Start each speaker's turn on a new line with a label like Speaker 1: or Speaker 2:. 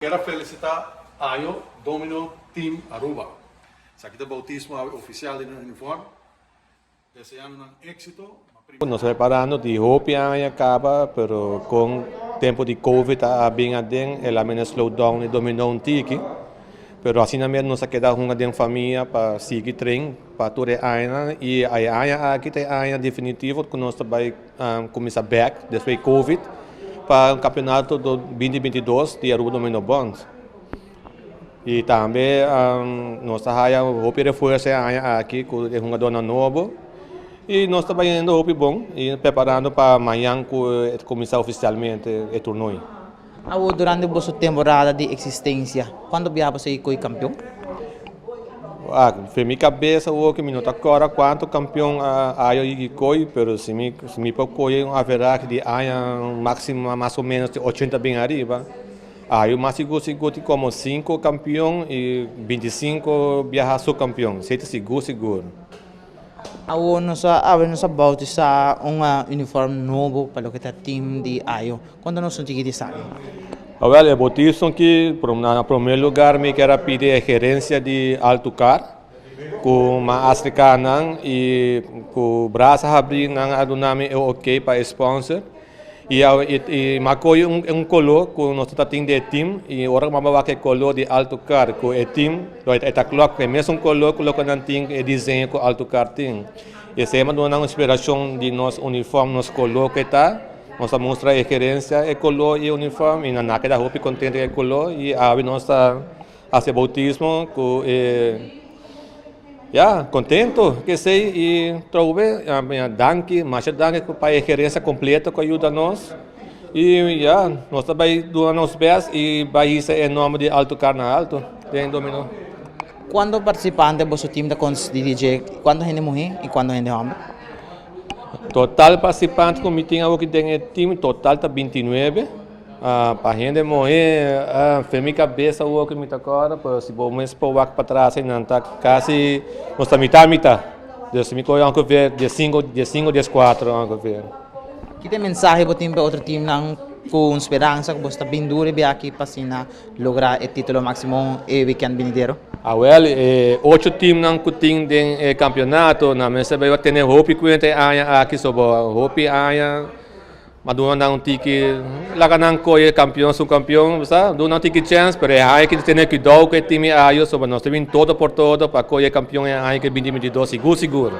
Speaker 1: Quero felicitar Ayo, Domino, Team Aruba. Sa aqui o bautismo oficial do uniforme. Desejando um êxito.
Speaker 2: Nos preparando de hope acaba, pero com tempo de Covid a bem adem, ela menos slowdown e dominou tiki. Pero assim mesmo nós queda uma de família para seguir treino para toda a aina e a aina aqui tem a aina definitivo que nós vai começar back depois de Covid para o campeonato do 2022 de Aruba Domino Bonds. E também nós temos hope reforço a aina aqui com uma dona nova. E nós estamos indo hope bom e preparando para amanhã começar oficialmente o torneio.
Speaker 3: Durante a sua temporada de existência, quando viajava você foi campeão?
Speaker 2: Foi minha cabeça o que minuto agora quanto campeão eu foi, mas se me procurei haverá de máximo mais ou menos de 80 bem arriba. Eu mais seguro como 5 campeão e 25 viajar sou campeão, 7 seguro.
Speaker 3: Nós bautizar uniforme novo para o que é time de Ayo. Quando nós sentimos isso?
Speaker 2: O bautizam que, em primeiro lugar, me quero pedir a gerência de Alto Car, com a africana e com o braço abrir a nome é ok para sponsor. E marcou color com nós temos de time e agora vamos ver que color de Alto Car com o time, é coloca mesmo color coloca na tem e desenho com Alto Car tem. E se é uma inspiração de nosso uniforme, nosso color que está, nós mostra a gerência e color e uniforme e na naquela roupa contente com color e a nós fazer bautismo com contento que sei e trouxe mais danke para a gerência completa que ajuda nós e nós também doando os pés e vai ser em nome de Alto Car na Alto tem dominou.
Speaker 3: Quando participante do seu time de DJ, quando gente mulher e quando gente homem?
Speaker 2: Total participante como tem aqui tem o time total tá 29. Para gente morrer, foi minha cabeça o que me agora, mas se vamos para trás, não está quase, nós estamos mitad. Desde me coisa que ver de 5, 4 anche ver.
Speaker 3: Que tem mensagem para time outro time com esperança que você está bem duro e aqui para lograr o título máximo e weekend venidero?
Speaker 2: 8 times não tem de campeonato, na mesa vai ter hope que aqui sobre hope Madonna un tiki laganang ko campeão subcampeão, sabe? Do não tiki chance, pero é que tem que dar o que time ayo sobre nós tem todo por todo para co campeão é que 2022 seguro.